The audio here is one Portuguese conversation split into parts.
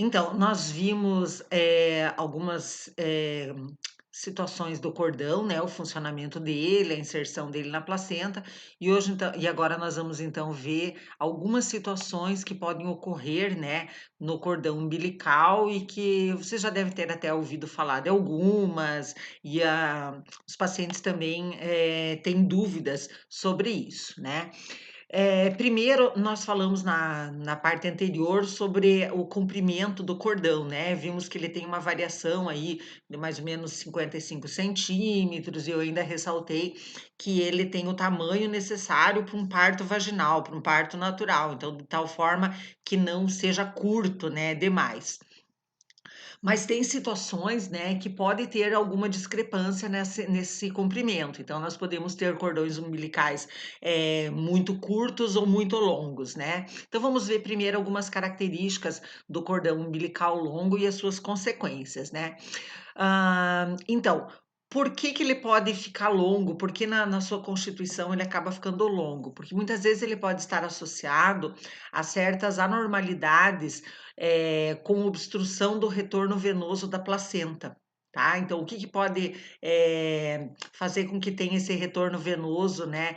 Então, nós vimos, algumas, situações do cordão, né, o funcionamento dele, a inserção dele na placenta, e agora nós vamos então ver algumas situações que podem ocorrer, né, no cordão umbilical e que você já deve ter até ouvido falar de algumas, os pacientes também, têm dúvidas sobre isso, né. Primeiro nós falamos na parte anterior sobre o comprimento do cordão, né, vimos que ele tem uma variação aí de mais ou menos 55 centímetros, e eu ainda ressaltei que ele tem o tamanho necessário para um parto vaginal, para um parto natural, então de tal forma que não seja curto, né, demais. Mas tem situações, né, que pode ter alguma discrepância nesse comprimento. Então, nós podemos ter cordões umbilicais, muito curtos ou muito longos, né. Então, vamos ver primeiro algumas características do cordão umbilical longo e as suas consequências, né. Então, por que que ele pode ficar longo? Por que na sua constituição ele acaba ficando longo? Porque muitas vezes ele pode estar associado a certas anormalidades, com obstrução do retorno venoso da placenta, tá. Então o que que pode, fazer com que tenha esse retorno venoso, né,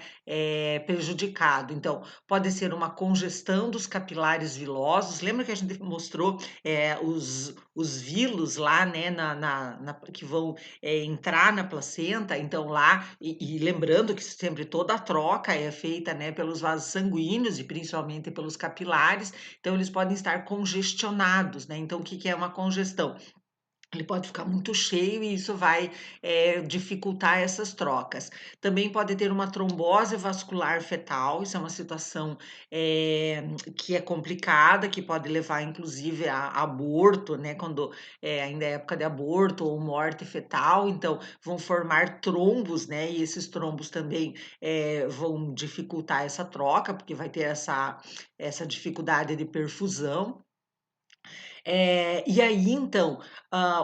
prejudicado? Então, pode ser uma congestão dos capilares vilosos, lembra que a gente mostrou, os vilos lá, né, que vão, entrar na placenta, então lá e lembrando que sempre toda a troca é feita, né, pelos vasos sanguíneos e principalmente pelos capilares, então eles podem estar congestionados, né, então o que que é uma congestão? Ele pode ficar muito cheio e isso vai, dificultar essas trocas. Também pode ter uma trombose vascular fetal, isso é uma situação, que é complicada, que pode levar inclusive a aborto, né, quando, ainda é época de aborto ou morte fetal, então vão formar trombos, né, e esses trombos também, vão dificultar essa troca, porque vai ter essa dificuldade de perfusão. E aí então,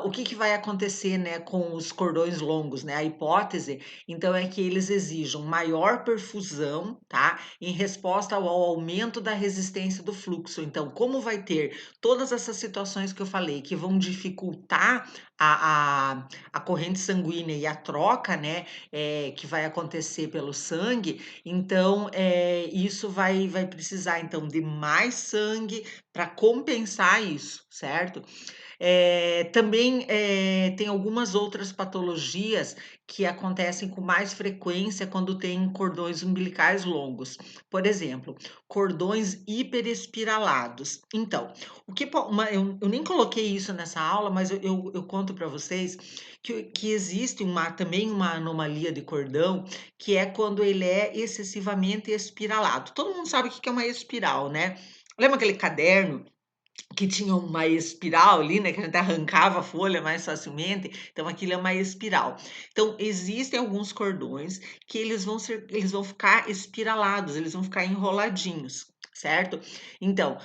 o que que vai acontecer, né, com os cordões longos, né, a hipótese, então, é que eles exijam maior perfusão, tá, em resposta ao aumento da resistência do fluxo. Então, como vai ter todas essas situações que eu falei, que vão dificultar a corrente sanguínea e a troca, né, que vai acontecer pelo sangue, então, isso vai precisar então de mais sangue, para compensar isso, certo? Também, tem algumas outras patologias que acontecem com mais frequência quando tem cordões umbilicais longos. Por exemplo, cordões hiperespiralados. Então, o que po uma eu nem coloquei isso nessa aula, mas eu conto para vocês que existe também uma anomalia de cordão, que é quando ele é excessivamente espiralado. Todo mundo sabe o que que é uma espiral, né? Lembra aquele caderno que tinha uma espiral ali, né, que a gente arrancava a folha mais facilmente? Então aquilo é uma espiral. Então existem alguns cordões que eles vão ficar espiralados, eles vão ficar enroladinhos, certo? Então,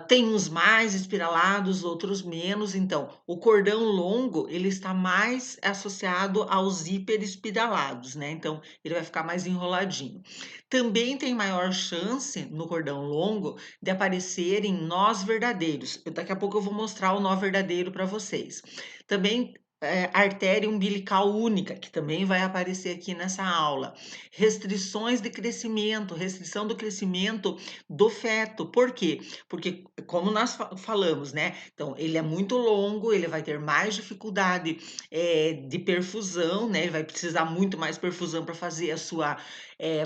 tem uns mais espiralados, outros menos, então o cordão longo, ele está mais associado aos hiperespiralados, né, então ele vai ficar mais enroladinho. Também tem maior chance no cordão longo de aparecerem nós verdadeiros. Daqui a pouco eu vou mostrar o nó verdadeiro para vocês. Também artéria umbilical única, que também vai aparecer aqui nessa aula. Restrições de crescimento, restrição do crescimento do feto. Por quê? Porque, como nós falamos, né? Então, ele é muito longo, ele vai ter mais dificuldade de perfusão, né? Ele vai precisar muito mais perfusão para fazer a sua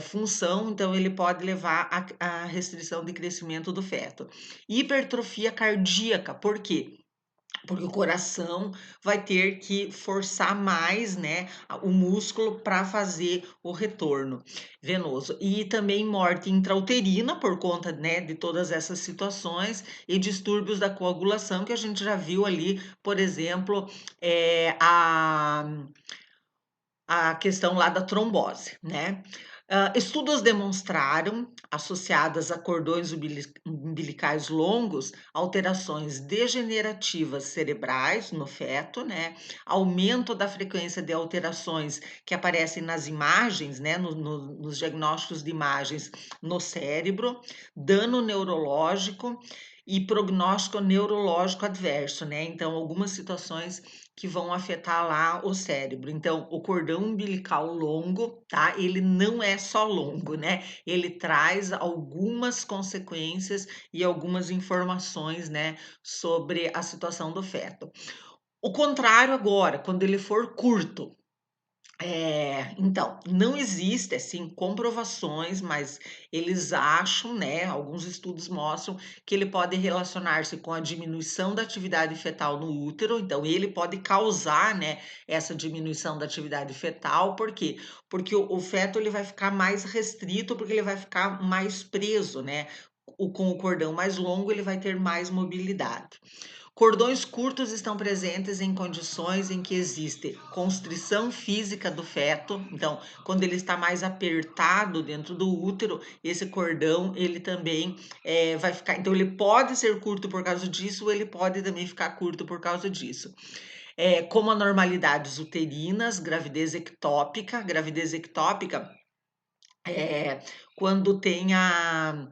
função, então ele pode levar à restrição de crescimento do feto. Hipertrofia cardíaca, por quê? Porque o coração vai ter que forçar mais, né, o músculo para fazer o retorno venoso. E também morte intrauterina por conta, né, de todas essas situações e distúrbios da coagulação que a gente já viu ali, por exemplo, a questão lá da trombose, né. Estudos demonstraram, associadas a cordões umbilicais longos, alterações degenerativas cerebrais no feto, né, aumento da frequência de alterações que aparecem nas imagens, né, nos diagnósticos de imagens no cérebro, dano neurológico e prognóstico neurológico adverso, né? Então, algumas situações que vão afetar lá o cérebro. Então, o cordão umbilical longo, tá? Ele não é só longo, né? Ele traz algumas consequências e algumas informações, né, sobre a situação do feto. O contrário agora, quando ele for curto, então, não existe, assim, comprovações, mas eles acham, né, alguns estudos mostram que ele pode relacionar-se com a diminuição da atividade fetal no útero, então ele pode causar, né, essa diminuição da atividade fetal, por quê? Porque o feto ele vai ficar mais restrito, porque ele vai ficar mais preso, né, com o cordão mais longo ele vai ter mais mobilidade. Cordões curtos estão presentes em condições em que existe constrição física do feto. Então, quando ele está mais apertado dentro do útero, esse cordão ele também vai ficar. Então, ele pode ser curto por causa disso, ou ele pode também ficar curto por causa disso. Como anormalidades uterinas, gravidez ectópica. Gravidez ectópica é, quando tem a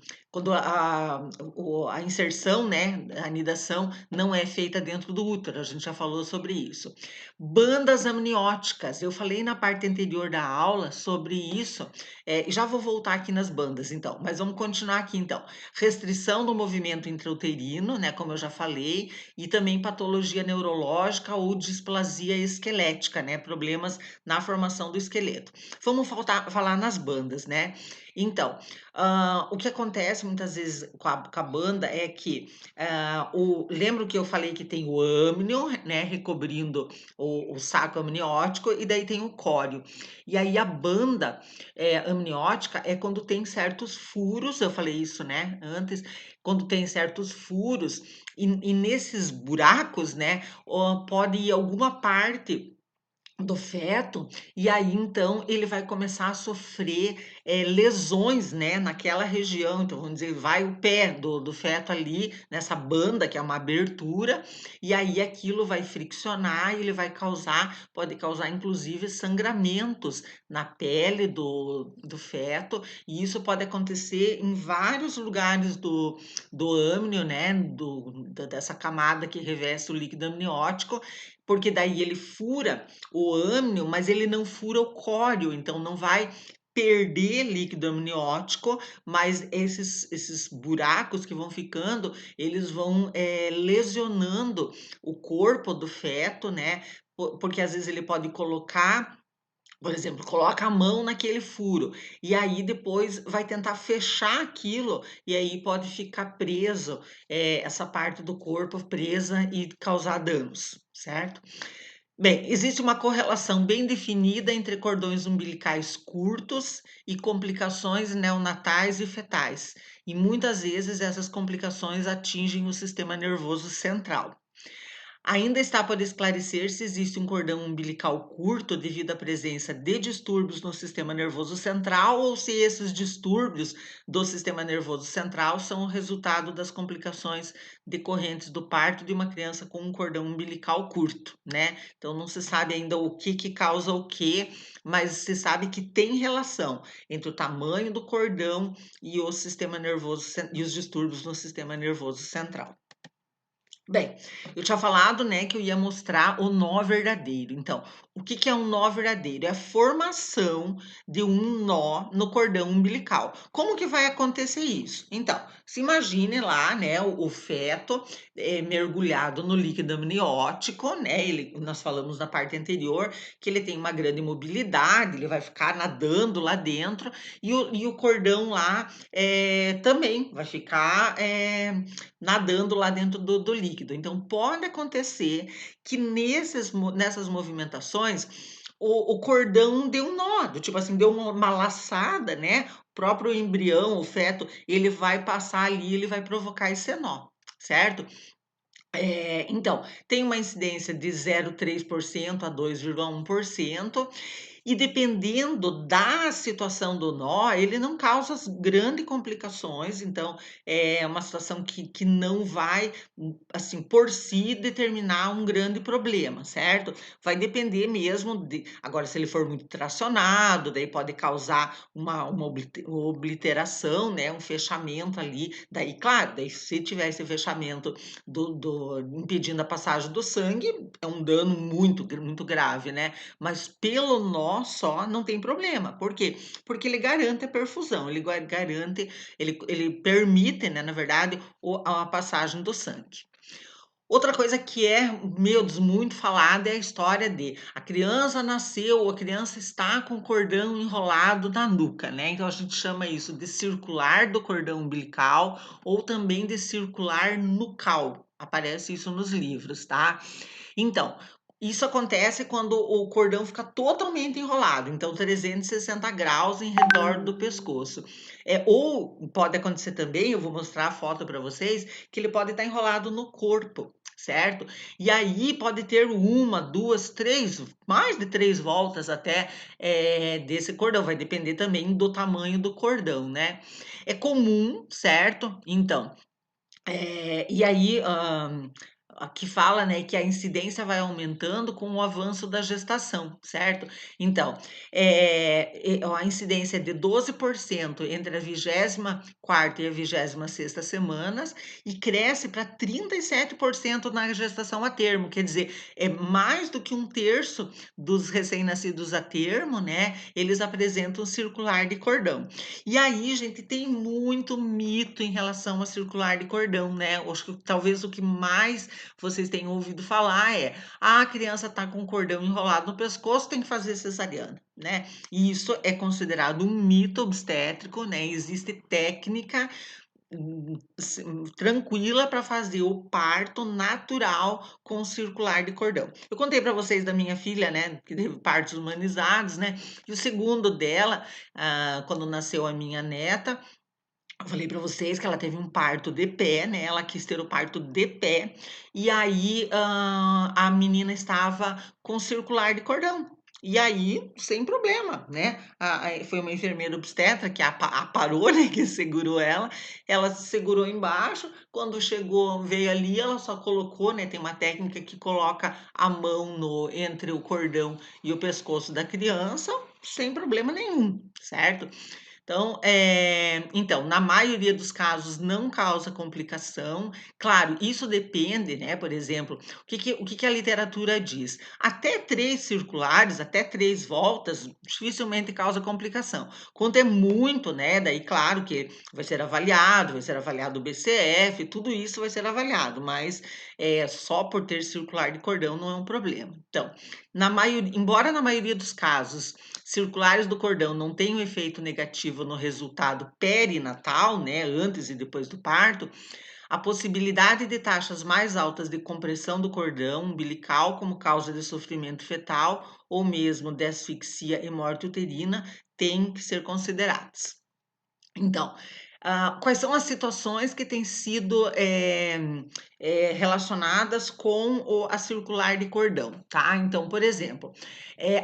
inserção, né, a anidação não é feita dentro do útero, a gente já falou sobre isso. Bandas amnióticas, eu falei na parte anterior da aula sobre isso, já vou voltar aqui nas bandas então, mas vamos continuar aqui então. Restrição do movimento intrauterino, né, como eu já falei, e também patologia neurológica ou displasia esquelética, né, problemas na formação do esqueleto. Vamos falar nas bandas, né? Então, o que acontece muitas vezes com a banda é que lembro que eu falei que tem o âmnio, né, recobrindo o saco amniótico, e daí tem o córeo. E aí a banda amniótica é quando tem certos furos, eu falei isso, né, antes, quando tem certos furos, e nesses buracos, né, pode ir alguma parte do feto, e aí então ele vai começar a sofrer lesões, né, naquela região. Então, vamos dizer, vai o pé do feto ali, nessa banda, que é uma abertura, e aí aquilo vai friccionar e ele vai pode causar inclusive sangramentos na pele do feto, e isso pode acontecer em vários lugares do âmnio, né, dessa camada que reveste o líquido amniótico, porque daí ele fura o âmnio, mas ele não fura o córeo, então não vai perder líquido amniótico, mas esses buracos que vão ficando, eles vão lesionando o corpo do feto, né? Porque às vezes ele pode colocar, por exemplo, coloca a mão naquele furo e aí depois vai tentar fechar aquilo e aí pode ficar preso, essa parte do corpo presa e causar danos, certo? Bem, existe uma correlação bem definida entre cordões umbilicais curtos e complicações neonatais e fetais, e muitas vezes essas complicações atingem o sistema nervoso central. Ainda está por esclarecer se existe um cordão umbilical curto devido à presença de distúrbios no sistema nervoso central ou se esses distúrbios do sistema nervoso central são o resultado das complicações decorrentes do parto de uma criança com um cordão umbilical curto, né? Então não se sabe ainda o que causa o que, mas se sabe que tem relação entre o tamanho do cordão e o sistema nervoso e os distúrbios no sistema nervoso central. Bem, eu tinha falado, né, que eu ia mostrar o nó verdadeiro. Então, o que é um nó verdadeiro? É a formação de um nó no cordão umbilical. Como que vai acontecer isso? Então, se imagine lá, né, o feto mergulhado no líquido amniótico, né? Nós falamos na parte anterior que ele tem uma grande mobilidade, ele vai ficar nadando lá dentro, e o cordão lá também vai ficar nadando lá dentro do líquido. Então, pode acontecer que nessas movimentações o cordão deu um nó, tipo assim, deu uma laçada, né? O próprio embrião, o feto, ele vai passar ali, ele vai provocar esse nó, certo? Então, tem uma incidência de 0,3% a 2,1%. E dependendo da situação do nó, ele não causa as grandes complicações, então é uma situação que não vai, assim, por si determinar um grande problema, certo? Vai depender mesmo de agora se ele for muito tracionado, daí pode causar uma obliteração, né, um fechamento ali, daí claro, daí se tiver esse fechamento do impedindo a passagem do sangue, é um dano muito grave, né? Mas pelo nó só não tem problema. Por quê? Porque ele garante a perfusão, garante, ele permite, né, na verdade, a passagem do sangue. Outra coisa que é, meu Deus, muito falada é a história de a criança nasceu ou a criança está com o cordão enrolado na nuca, né? Então a gente chama isso de circular do cordão umbilical ou também de circular nucal. Aparece isso nos livros, tá? Então, isso acontece quando o cordão fica totalmente enrolado, então 360 graus em redor do pescoço. Ou pode acontecer também, eu vou mostrar a foto para vocês, que ele pode estar enrolado no corpo, certo? E aí pode ter uma, duas, três, mais de 3 voltas até desse cordão, vai depender também do tamanho do cordão, né? É comum, certo? Então, e aí, aqui fala, né, que a incidência vai aumentando com o avanço da gestação, certo? Então, a incidência é de 12% entre a 24ª e a 26ª semanas e cresce para 37% na gestação a termo, quer dizer, é mais do que 1/3 dos recém-nascidos a termo, né, eles apresentam circular de cordão. E aí, gente, tem muito mito em relação a circular de cordão, né? Acho que talvez o que mais vocês tenham ouvido falar é: "Ah, a criança está com o cordão enrolado no pescoço, tem que fazer cesariana", né? E isso é considerado um mito obstétrico, né? Existe técnica tranquila para fazer o parto natural com circular de cordão. Eu contei para vocês da minha filha, né, que teve partos humanizados, né? E o segundo dela, quando nasceu a minha neta, eu falei para vocês que ela teve um parto de pé, né? Ela quis ter o parto de pé, e aí a menina estava com circular de cordão. E aí, sem problema, né? Foi uma enfermeira obstetra que aparou, né? Que segurou ela se segurou embaixo. Quando chegou, veio ali, ela só colocou, né? Tem uma técnica que coloca a mão entre o cordão e o pescoço da criança, sem problema nenhum, certo? Então, na maioria dos casos não causa complicação. Claro, isso depende, né, por exemplo, o que a literatura diz? Até 3 circulares, até 3 voltas, dificilmente causa complicação. Quando é muito, né, daí claro que vai ser avaliado o BCF, tudo isso vai ser avaliado, mas, só por ter circular de cordão não é um problema. Então, embora na maioria dos casos circulares do cordão não tenham efeito negativo no resultado perinatal, né, antes e depois do parto, a possibilidade de taxas mais altas de compressão do cordão umbilical como causa de sofrimento fetal ou mesmo de asfixia e morte uterina têm que ser consideradas. Então, quais são as situações que têm sido relacionadas com a circular de cordão, tá? Então, por exemplo,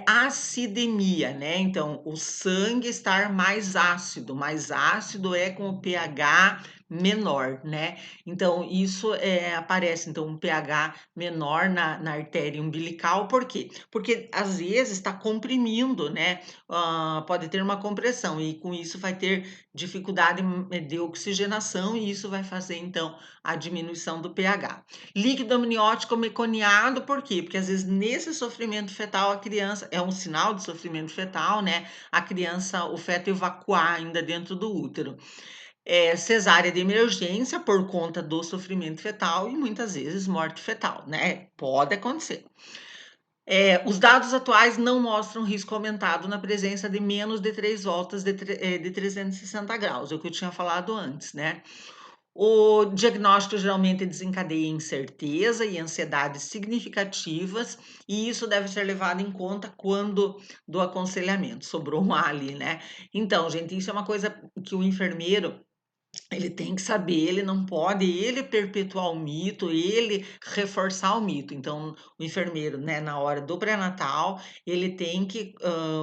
acidemia, né? Então, o sangue estar mais ácido é com o pH menor, né? Então, isso aparece, então, um pH menor na artéria umbilical, por quê? Porque às vezes está comprimindo, né? Pode ter uma compressão e com isso vai ter dificuldade de oxigenação e isso vai fazer então a diminuição do pH. Líquido amniótico meconiado, por quê? Porque às vezes nesse sofrimento fetal a criança é um sinal de sofrimento fetal, né? A criança, o feto evacuar ainda dentro do útero. Cesárea de emergência por conta do sofrimento fetal e muitas vezes morte fetal, né? Pode acontecer. Os dados atuais não mostram risco aumentado na presença de menos de 3 voltas de 360 graus, é o que eu tinha falado antes, né? O diagnóstico geralmente desencadeia incerteza e ansiedade significativas, e isso deve ser levado em conta quando do aconselhamento. Sobrou um A ali, né? Então, gente, isso é uma coisa que o enfermeiro Ele tem que saber, ele não pode ele perpetuar o mito, ele reforçar o mito. Então, o enfermeiro, né, na hora do pré-natal, ele tem que,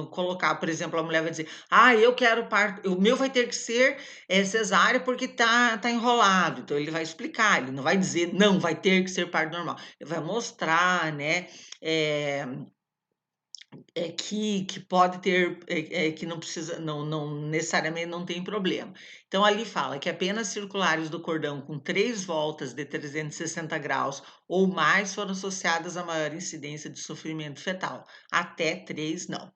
colocar, por exemplo, a mulher vai dizer: "Ah, eu quero parto o meu vai ter que ser, cesárea porque tá enrolado". Então ele vai explicar, ele não vai dizer: "Não, vai ter que ser parto normal". Ele vai mostrar, né, eh que pode ter, que não precisa não necessariamente não tem problema. Então ali fala que apenas circulares do cordão com 3 voltas de 360 graus ou mais foram associadas a maior incidência de sofrimento fetal, até 3 não.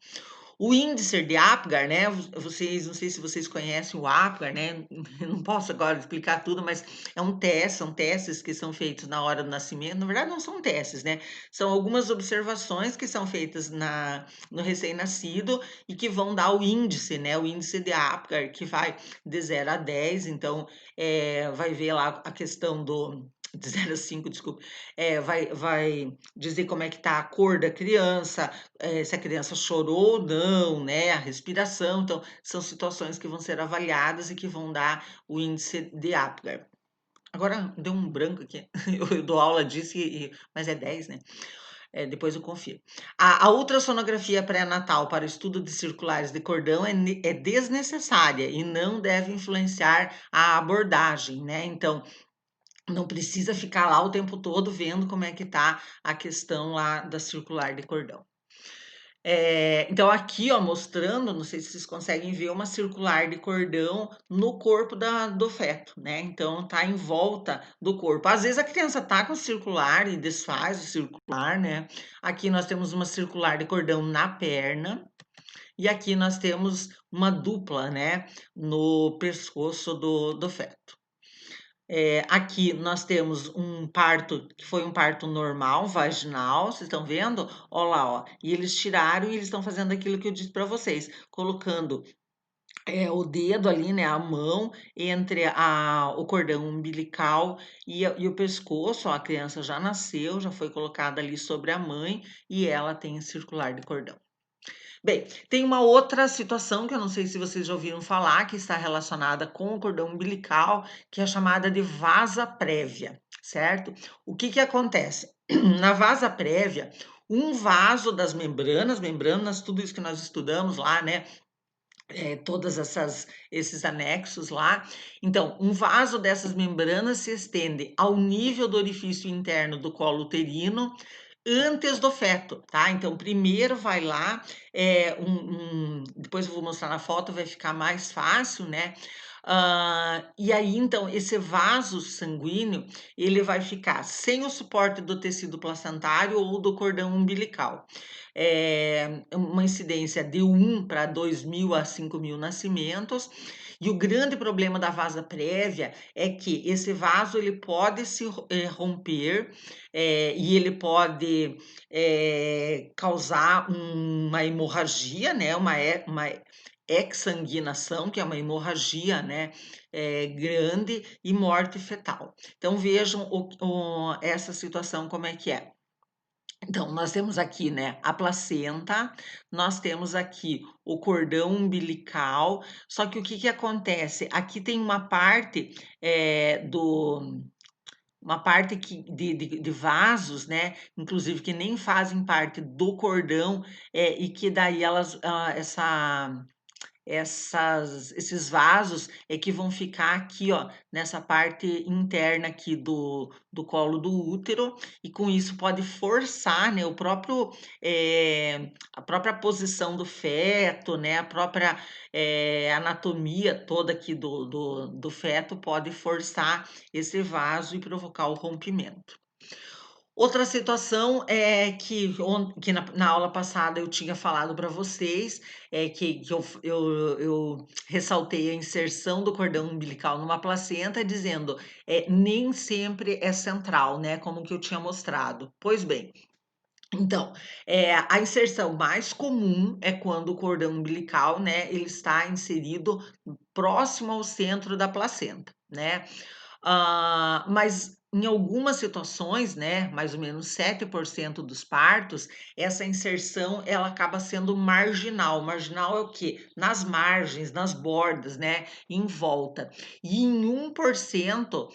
O índice de Apgar, né, vocês não sei se vocês conhecem o Apgar, né, eu não posso agora explicar tudo, mas é um teste, são testes que são feitos na hora do nascimento, na verdade não são testes, né, são algumas observações que são feitas no recém-nascido e que vão dar o índice, né, o índice de Apgar, que vai de 0 a 10, então, vai ver lá a questão do de 0 a 5, desculpa, vai dizer como é que tá a cor da criança, se a criança chorou ou não, né, a respiração, então são situações que vão ser avaliadas e que vão dar o índice de Apgar. Agora deu um branco aqui, eu dou aula disso mas é 10, né? Depois eu confiro. A ultrassonografia pré-natal para o estudo de circulares de cordão é desnecessária e não deve influenciar a abordagem, né? Então, não precisa ficar lá o tempo todo vendo como é que tá a questão lá da circular de cordão. Então aqui, ó, mostrando, não sei se vocês conseguem ver uma circular de cordão no corpo do feto, né? Então tá em volta do corpo. Às vezes a criança tá com circular e desfaz o circular, né? Aqui nós temos uma circular de cordão na perna e aqui nós temos uma dupla, né, no pescoço do feto. Aqui nós temos um parto que foi um parto normal, vaginal, vocês estão vendo? Olha lá, ó, e eles tiraram e eles estão fazendo aquilo que eu disse para vocês, colocando, o dedo ali, né, a mão entre o cordão umbilical e o pescoço, ó, a criança já nasceu, já foi colocada ali sobre a mãe e ela tem circular de cordão. Bem, tem uma outra situação que eu não sei se vocês já ouviram falar, que está relacionada com o cordão umbilical, que é chamada de vasa prévia, certo? O que que acontece? Na vasa prévia, um vaso das membranas, tudo isso que nós estudamos lá, né? Todas esses anexos lá. Então, um vaso dessas membranas se estende ao nível do orifício interno do colo uterino antes do feto, tá? Então, primeiro vai lá, depois eu vou mostrar na foto, vai ficar mais fácil, né? E aí, então, esse vaso sanguíneo, ele vai ficar sem o suporte do tecido placentário ou do cordão umbilical. Uma incidência de 1 para 2.000 a 5.000 nascimentos. E o grande problema da vasa prévia é que esse vaso ele pode se romper, e ele pode causar uma hemorragia, né? Uma exsanguinação, que é uma hemorragia, né? Grande e morte fetal. Então vejam essa situação como é que é. Então, nós temos aqui, né, a placenta, nós temos aqui o cordão umbilical, só que o que que acontece? Aqui tem uma parte, uma parte que de vasos, né, inclusive que nem fazem parte do cordão, e que daí elas, esses vasos é que vão ficar aqui, ó, nessa parte interna aqui do colo do útero, e com isso pode forçar, né, a própria posição do feto, né, a própria, anatomia toda aqui do feto pode forçar esse vaso e provocar o rompimento. Outra situação é que na aula passada eu tinha falado para vocês, que eu ressaltei a inserção do cordão umbilical numa placenta, dizendo, nem sempre é central, né, como que eu tinha mostrado. Pois bem, então, a inserção mais comum é quando o cordão umbilical, né, ele está inserido próximo ao centro da placenta, né. Mas em algumas situações, né, mais ou menos 7% dos partos, essa inserção ela acaba sendo marginal. Marginal é o quê? Nas margens, nas bordas, né, em volta. E em 1%,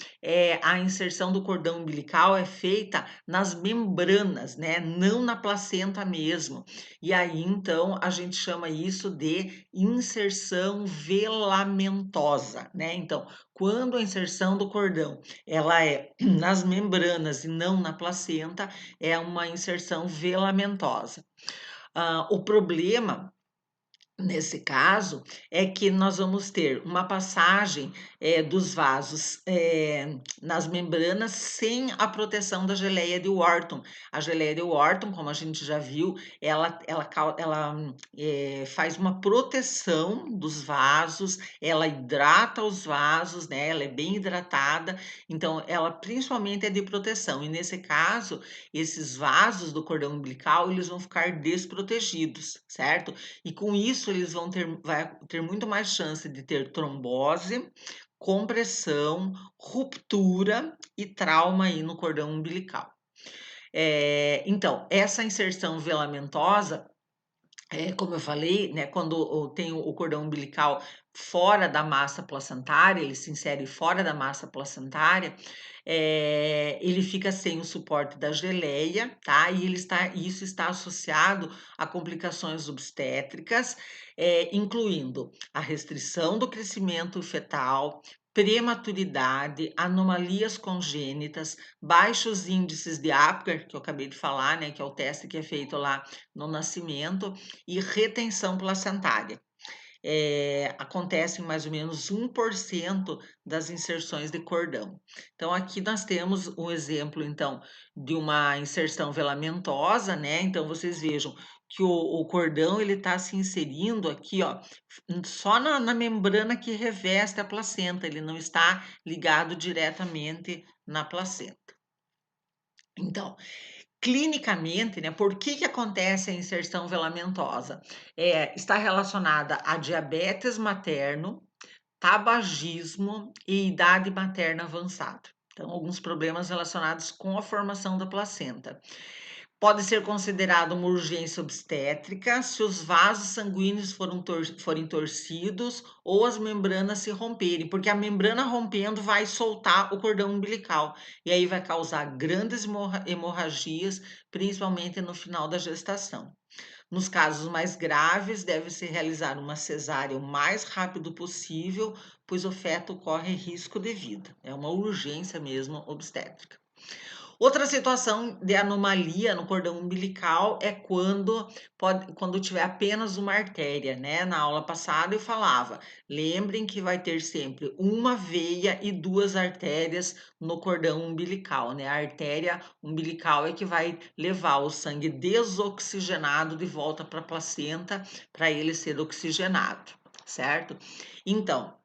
a inserção do cordão umbilical é feita nas membranas, né, não na placenta mesmo. E aí, então, a gente chama isso de inserção velamentosa, né. Então, quando a inserção do cordão ela é nas membranas e não na placenta, é uma inserção velamentosa. O problema nesse caso, é que nós vamos ter uma passagem, dos vasos, nas membranas sem a proteção da geleia de Wharton. A geleia de Wharton, como a gente já viu, ela faz uma proteção dos vasos, ela hidrata os vasos, né, ela é bem hidratada, então ela principalmente é de proteção. E nesse caso, esses vasos do cordão umbilical, eles vão ficar desprotegidos, certo? E com isso eles vai ter muito mais chance de ter trombose, compressão, ruptura e trauma aí no cordão umbilical. Então, essa inserção velamentosa, como eu falei, né, quando tem o cordão umbilical fora da massa placentária, ele se insere fora da massa placentária, ele fica sem o suporte da geleia, tá? E isso está associado a complicações obstétricas, incluindo a restrição do crescimento fetal, prematuridade, anomalias congênitas, baixos índices de Apgar, que eu acabei de falar, né, que é o teste que é feito lá no nascimento, e retenção placentária. Acontece em mais ou menos 1% das inserções de cordão. Então, aqui nós temos um exemplo, então, de uma inserção velamentosa, né? Então, vocês vejam que o cordão ele está se inserindo aqui, ó, só na membrana que reveste a placenta, ele não está ligado diretamente na placenta. Então, clinicamente, né, por que acontece a inserção velamentosa? Está relacionada a diabetes materno, tabagismo e idade materna avançada. Então, alguns problemas relacionados com a formação da placenta. Pode ser considerado uma urgência obstétrica se os vasos sanguíneos forem torcidos ou as membranas se romperem, porque a membrana rompendo vai soltar o cordão umbilical e aí vai causar grandes hemorragias, principalmente no final da gestação. Nos casos mais graves, deve-se realizar uma cesárea o mais rápido possível, pois o feto corre risco de vida. É uma urgência mesmo obstétrica. Outra situação de anomalia no cordão umbilical é quando tiver apenas uma artéria, né? Na aula passada eu falava, lembrem que vai ter sempre uma veia e duas artérias no cordão umbilical, né? A artéria umbilical é que vai levar o sangue desoxigenado de volta para a placenta para ele ser oxigenado, certo? Então,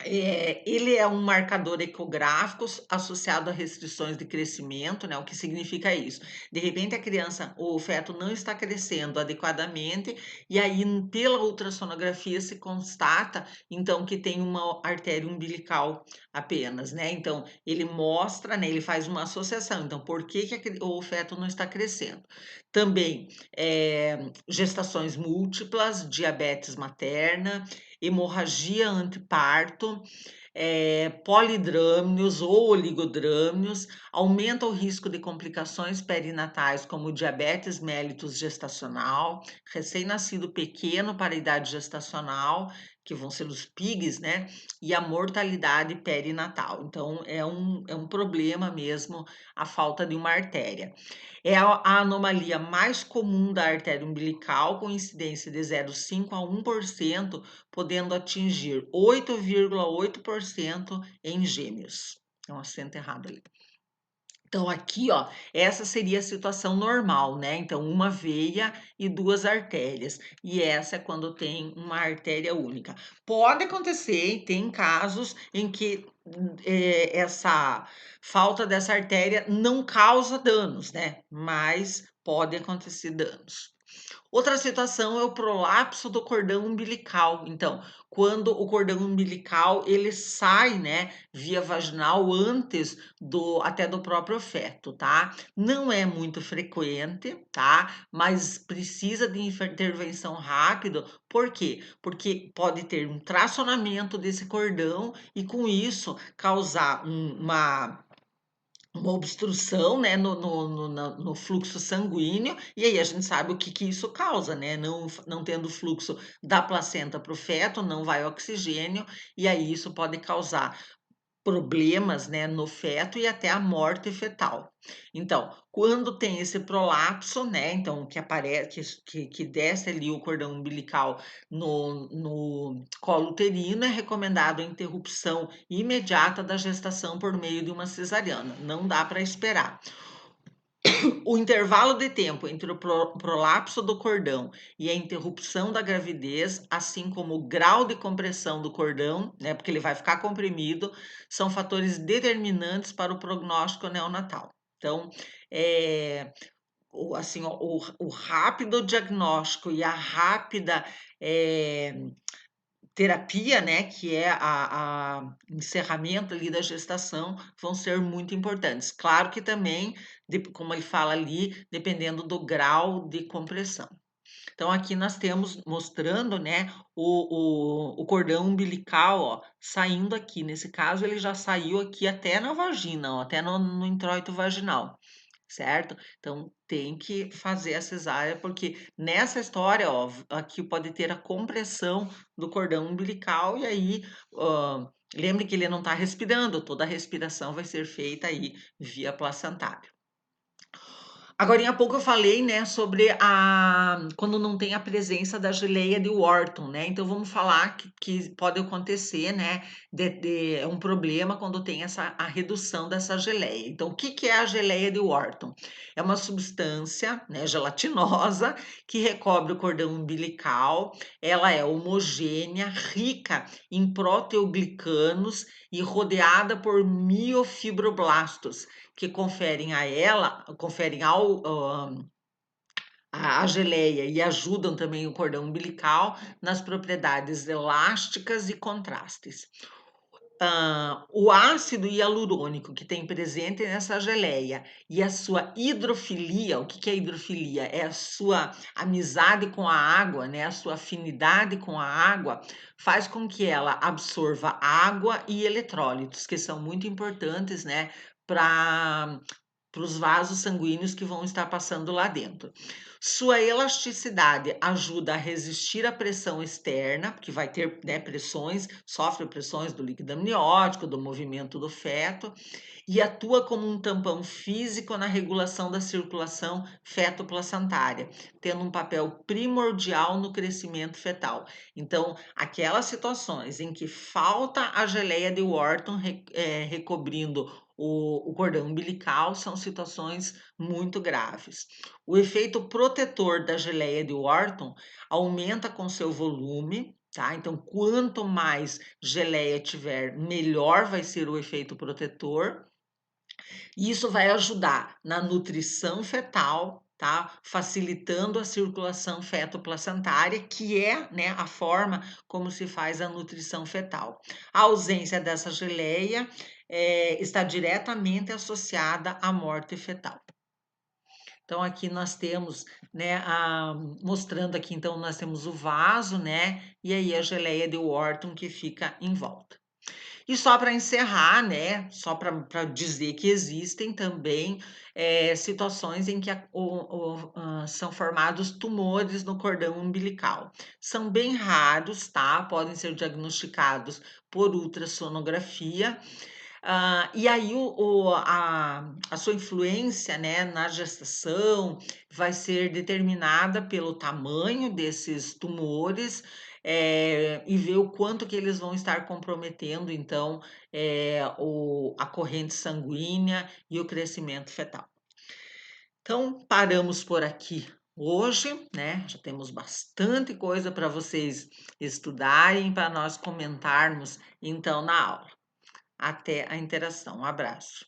ele é um marcador ecográfico associado a restrições de crescimento, né? O que significa isso? De repente a criança, o feto não está crescendo adequadamente, e aí pela ultrassonografia se constata, então, que tem uma artéria umbilical apenas, né? Então, ele mostra, né? Ele faz uma associação. Então, por que o feto não está crescendo? Também, gestações múltiplas, diabetes materna, hemorragia anteparto, polidrâmios ou oligodrâmios, aumenta o risco de complicações perinatais como diabetes mellitus gestacional, recém-nascido pequeno para a idade gestacional, que vão ser os PIGs, né? E a mortalidade perinatal. Então, é um problema mesmo a falta de uma artéria. É a anomalia mais comum da artéria umbilical, com incidência de 0,5 a 1%, podendo atingir 8,8% em gêmeos. É um acento errado ali. Então, aqui, ó, essa seria a situação normal, né? Então, uma veia e duas artérias. E essa é quando tem uma artéria única. Pode acontecer, e tem casos em que essa falta dessa artéria não causa danos, né? Mas pode acontecer danos. Outra situação é o prolapso do cordão umbilical. Então, quando o cordão umbilical ele sai, né, via vaginal antes do até do próprio feto, tá? Não é muito frequente, tá? Mas precisa de intervenção rápido. Por quê? Porque pode ter um tracionamento desse cordão e com isso causar uma obstrução, né, no fluxo sanguíneo, e aí a gente sabe o que que isso causa, né, não tendo fluxo da placenta para o feto, não vai oxigênio, e aí isso pode causar problemas, né, no feto e até a morte fetal. Então, quando tem esse prolapso, né, então que aparece que desce ali o cordão umbilical no colo uterino, é recomendado a interrupção imediata da gestação por meio de uma cesariana, não dá para esperar. O intervalo de tempo entre o prolapso do cordão e a interrupção da gravidez, assim como o grau de compressão do cordão, né, porque ele vai ficar comprimido, são fatores determinantes para o prognóstico neonatal. Então, assim, ó, o rápido diagnóstico e a rápida terapia, né, que é a encerramento ali da gestação, vão ser muito importantes. Claro que também, como ele fala ali, dependendo do grau de compressão. Então, aqui nós temos mostrando, né, o cordão umbilical, ó, saindo aqui. Nesse caso, ele já saiu aqui até na vagina, ó, até no introito vaginal, certo? Então, tem que fazer a cesárea, porque nessa história, ó, aqui pode ter a compressão do cordão umbilical, e aí, lembre que ele não está respirando, toda a respiração vai ser feita aí via placentário. Agorinha há pouco eu falei, né, sobre a quando não tem a presença da geleia de Wharton, né, então vamos falar que pode acontecer, né, é um problema quando tem a redução dessa geleia. Então o que que é a geleia de Wharton? É uma substância, né, gelatinosa que recobre o cordão umbilical, ela é homogênea, rica em proteoglicanos e rodeada por miofibroblastos, que conferem à geleia e ajudam também o cordão umbilical nas propriedades elásticas e contrastes. O ácido hialurônico que tem presente nessa geleia e a sua hidrofilia, o que que é hidrofilia? É a sua amizade com a água, né, a sua afinidade com a água, faz com que ela absorva água e eletrólitos, que são muito importantes, né, para os vasos sanguíneos que vão estar passando lá dentro. Sua elasticidade ajuda a resistir à pressão externa, porque vai ter, né, pressões, sofre pressões do líquido amniótico, do movimento do feto, e atua como um tampão físico na regulação da circulação feto-placentária, tendo um papel primordial no crescimento fetal. Então, aquelas situações em que falta a geleia de Wharton recobrindo o cordão umbilical são situações muito graves. O efeito protetor da geleia de Wharton aumenta com seu volume, tá? Então, quanto mais geleia tiver, melhor vai ser o efeito protetor. E isso vai ajudar na nutrição fetal, tá? Facilitando a circulação feto-placentária, que é, né, a forma como se faz a nutrição fetal. A ausência dessa geleia está diretamente associada à morte fetal. Então, aqui nós temos, né, mostrando aqui, então, nós temos o vaso, né, e aí a geleia de Wharton que fica em volta. E só para encerrar, né, só para dizer que existem também situações em que são formados tumores no cordão umbilical. São bem raros, tá? Podem ser diagnosticados por ultrassonografia. E aí a sua influência, né, na gestação vai ser determinada pelo tamanho desses tumores, e ver o quanto que eles vão estar comprometendo, então, a corrente sanguínea e o crescimento fetal. Então, paramos por aqui hoje, né? Já temos bastante coisa para vocês estudarem, para nós comentarmos, então, na aula. Até a interação. Um abraço.